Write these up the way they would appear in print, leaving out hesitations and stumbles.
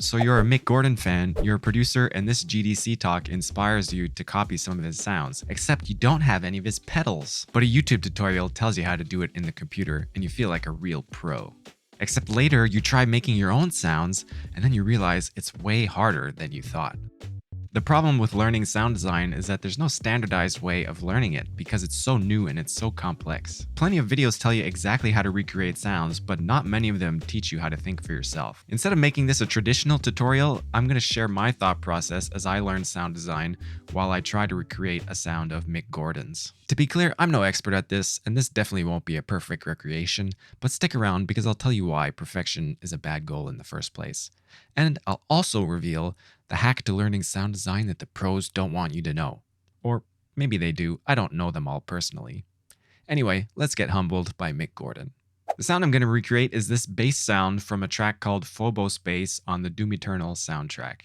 So you're a Mick Gordon fan, you're a producer, and this GDC talk inspires you to copy some of his sounds, except you don't have any of his pedals. But a YouTube tutorial tells you how to do it in the computer, and you feel like a real pro. Except later, you try making your own sounds, and then you realize it's way harder than you thought. The problem with learning sound design is that there's no standardized way of learning it because it's so new and it's so complex. Plenty of videos tell you exactly how to recreate sounds, but not many of them teach you how to think for yourself. Instead of making this a traditional tutorial, I'm going to share my thought process as I learn sound design while I try to recreate a sound of Mick Gordon's. To be clear, I'm no expert at this, and this definitely won't be a perfect recreation, but stick around because I'll tell you why perfection is a bad goal in the first place. And I'll also reveal the hack to learning sound design that the pros don't want you to know. Or maybe they do, I don't know them all personally. Anyway, let's get humbled by Mick Gordon. The sound I'm going to recreate is this bass sound from a track called Phobos Bass on the Doom Eternal soundtrack.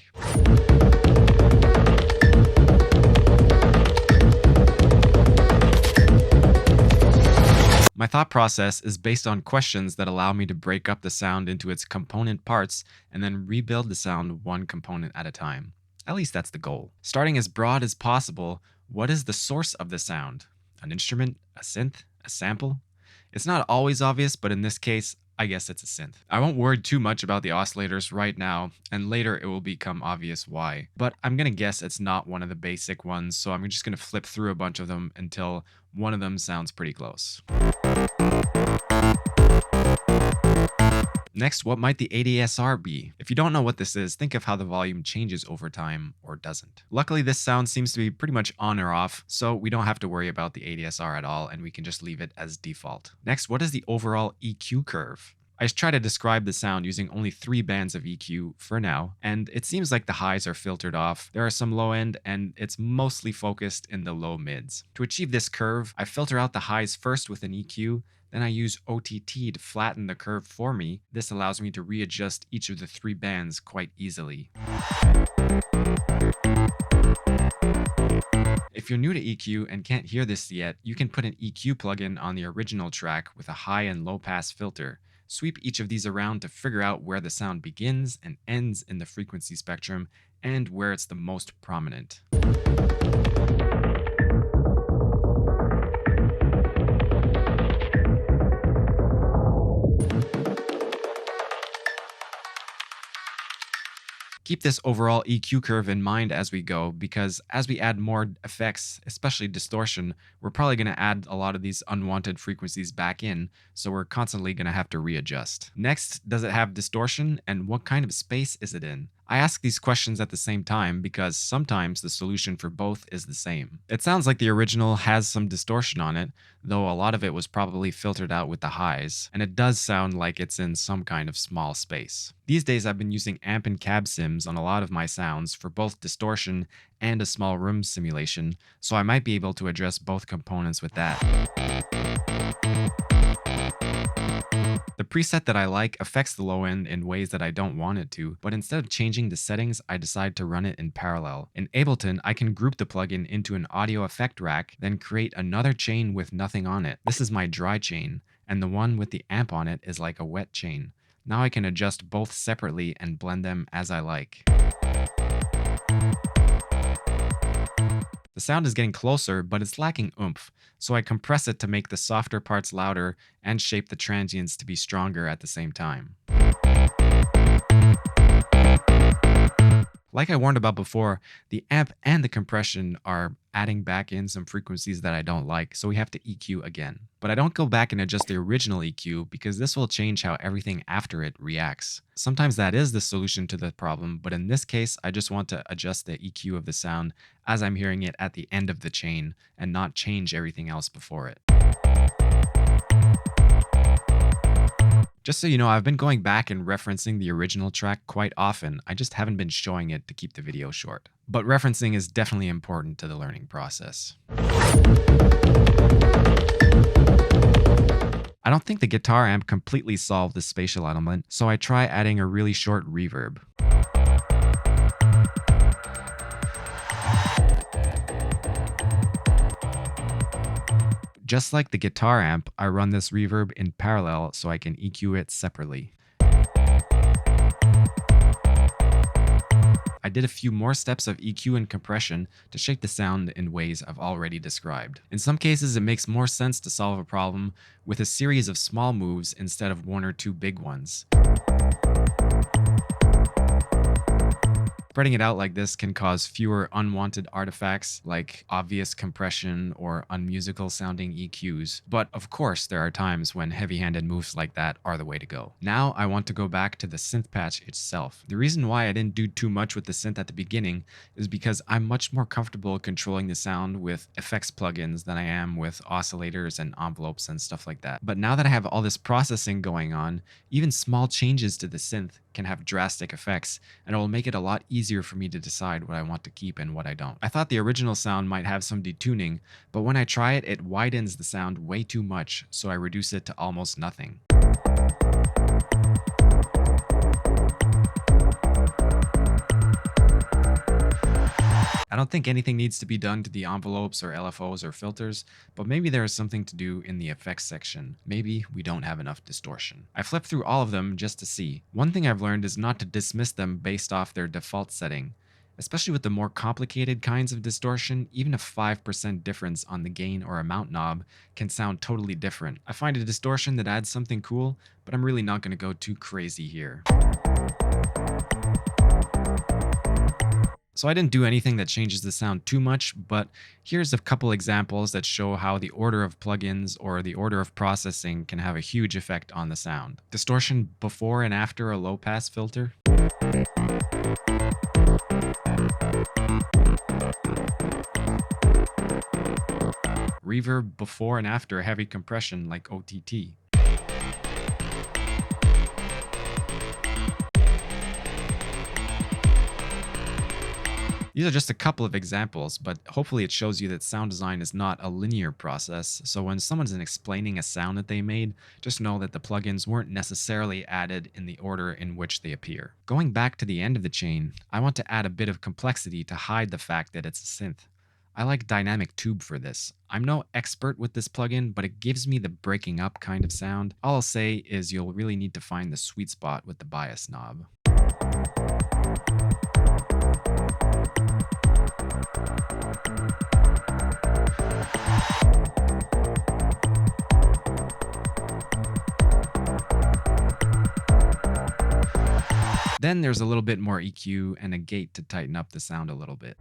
My thought process is based on questions that allow me to break up the sound into its component parts and then rebuild the sound one component at a time. At least that's the goal. Starting as broad as possible, what is the source of the sound? An instrument? A synth? A sample? It's not always obvious, but in this case, I guess it's a synth. I won't worry too much about the oscillators right now, and later it will become obvious why. But I'm gonna guess it's not one of the basic ones, so I'm just gonna flip through a bunch of them until one of them sounds pretty close. Next, what might the ADSR be? If you don't know what this is, think of how the volume changes over time or doesn't. Luckily, this sound seems to be pretty much on or off, so we don't have to worry about the ADSR at all, and we can just leave it as default. Next, what is the overall EQ curve? I try to describe the sound using only 3 bands of EQ for now, and it seems like the highs are filtered off. There are some low end, and it's mostly focused in the low mids. To achieve this curve, I filter out the highs first with an EQ, then I use OTT to flatten the curve for me. This allows me to readjust each of the 3 bands quite easily. If you're new to EQ and can't hear this yet, you can put an EQ plugin on the original track with a high and low pass filter. Sweep each of these around to figure out where the sound begins and ends in the frequency spectrum and where it's the most prominent. Keep this overall EQ curve in mind as we go, because as we add more effects, especially distortion, we're probably going to add a lot of these unwanted frequencies back in, so we're constantly going to have to readjust. Next, does it have distortion, and what kind of space is it in? I ask these questions at the same time because sometimes the solution for both is the same. It sounds like the original has some distortion on it, though a lot of it was probably filtered out with the highs, and it does sound like it's in some kind of small space. These days I've been using amp and cab sims on a lot of my sounds for both distortion and a small room simulation, so I might be able to address both components with that. The preset that I like affects the low end in ways that I don't want it to, but instead of changing the settings, I decide to run it in parallel. In Ableton, I can group the plugin into an audio effect rack, then create another chain with nothing on it. This is my dry chain, and the one with the amp on it is like a wet chain. Now I can adjust both separately and blend them as I like. The sound is getting closer, but it's lacking oomph, so I compress it to make the softer parts louder and shape the transients to be stronger at the same time. Like I warned about before, the amp and the compression are adding back in some frequencies that I don't like, so we have to EQ again. But I don't go back and adjust the original EQ because this will change how everything after it reacts. Sometimes that is the solution to the problem, but in this case, I just want to adjust the EQ of the sound as I'm hearing it at the end of the chain and not change everything else before it. Just so you know, I've been going back and referencing the original track quite often. I just haven't been showing it to keep the video short. But referencing is definitely important to the learning process. I don't think the guitar amp completely solved the spatial element, so I try adding a really short reverb. Just like the guitar amp, I run this reverb in parallel so I can EQ it separately. did a few more steps of EQ and compression to shape the sound in ways I've already described. In some cases, it makes more sense to solve a problem with a series of small moves instead of one or two big ones. Spreading it out like this can cause fewer unwanted artifacts like obvious compression or unmusical sounding EQs, but of course there are times when heavy-handed moves like that are the way to go. Now I want to go back to the synth patch itself. The reason why I didn't do too much with the synth at the beginning is because I'm much more comfortable controlling the sound with effects plugins than I am with oscillators and envelopes and stuff like that. But now that I have all this processing going on, even small changes to the synth can have drastic effects, and it will make it a lot easier for me to decide what I want to keep and what I don't. I thought the original sound might have some detuning, but when I try it, it widens the sound way too much, so I reduce it to almost nothing. I don't think anything needs to be done to the envelopes or LFOs or filters, but maybe there is something to do in the effects section. Maybe we don't have enough distortion. I flipped through all of them just to see. One thing I've learned is not to dismiss them based off their default setting. Especially with the more complicated kinds of distortion, even a 5% difference on the gain or amount knob can sound totally different. I find a distortion that adds something cool, but I'm really not going to go too crazy here. So I didn't do anything that changes the sound too much, but here's a couple examples that show how the order of plugins or the order of processing can have a huge effect on the sound. Distortion before and after a low-pass filter. Reverb before and after a heavy compression like OTT. These are just a couple of examples, but hopefully it shows you that sound design is not a linear process, so when someone's explaining a sound that they made, just know that the plugins weren't necessarily added in the order in which they appear. Going back to the end of the chain, I want to add a bit of complexity to hide the fact that it's a synth. I like dynamic tube for this. I'm no expert with this plugin, but it gives me the breaking up kind of sound. All I'll say is you'll really need to find the sweet spot with the bias knob. Then there's a little bit more EQ and a gate to tighten up the sound a little bit.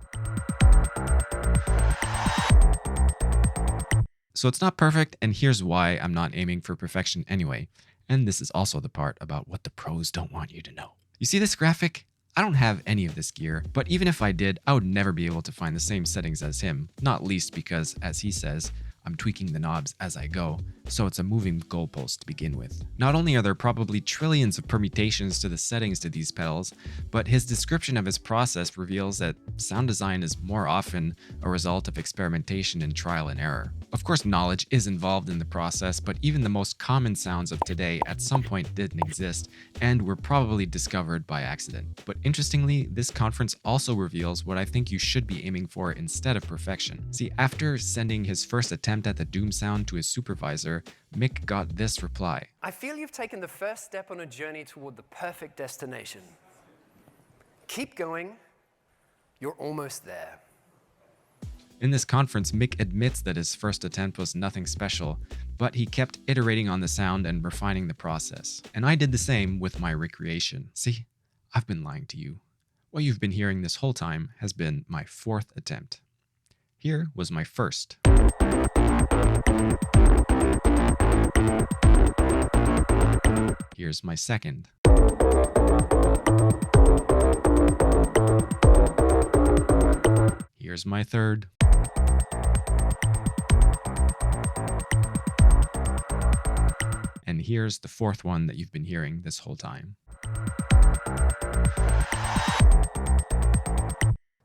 So it's not perfect, and here's why I'm not aiming for perfection anyway. And this is also the part about what the pros don't want you to know. You see this graphic? I don't have any of this gear, but even if I did, I would never be able to find the same settings as him, not least because, as he says, I'm tweaking the knobs as I go, so it's a moving goalpost to begin with. Not only are there probably trillions of permutations to the settings to these pedals, but his description of his process reveals that sound design is more often a result of experimentation and trial and error. Of course, knowledge is involved in the process, but even the most common sounds of today at some point didn't exist and were probably discovered by accident. But interestingly, this conference also reveals what I think you should be aiming for instead of perfection. See, after sending his first attempt at the Doom sound to his supervisor, Mick got this reply. I feel you've taken the first step on a journey toward the perfect destination. Keep going. You're almost there. In this conference, Mick admits that his first attempt was nothing special, but he kept iterating on the sound and refining the process. And I did the same with my recreation. See, I've been lying to you. What you've been hearing this whole time has been my fourth attempt. Here was my first. Here's my second. Here's my third. And here's the fourth one that you've been hearing this whole time.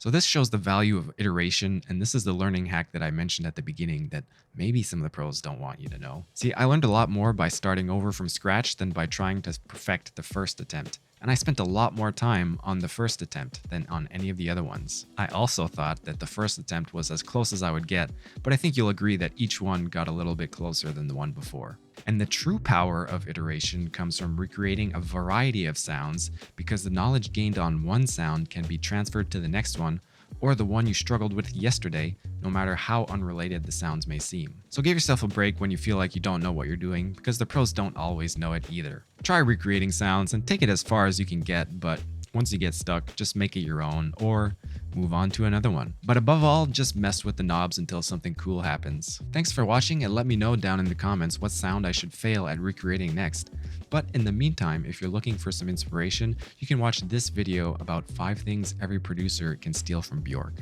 So this shows the value of iteration, and this is the learning hack that I mentioned at the beginning that maybe some of the pros don't want you to know. See, I learned a lot more by starting over from scratch than by trying to perfect the first attempt. and I spent a lot more time on the first attempt than on any of the other ones. I also thought that the first attempt was as close as I would get, but I think you'll agree that each one got a little bit closer than the one before. And the true power of iteration comes from recreating a variety of sounds, because the knowledge gained on one sound can be transferred to the next one, or the one you struggled with yesterday, no matter how unrelated the sounds may seem. So give yourself a break when you feel like you don't know what you're doing, because the pros don't always know it either. Try recreating sounds and take it as far as you can get, but once you get stuck, just make it your own or move on to another one. But above all, just mess with the knobs until something cool happens. Thanks for watching, and let me know down in the comments what sound I should fail at recreating next. But in the meantime, if you're looking for some inspiration, you can watch this video about 5 things every producer can steal from Bjork.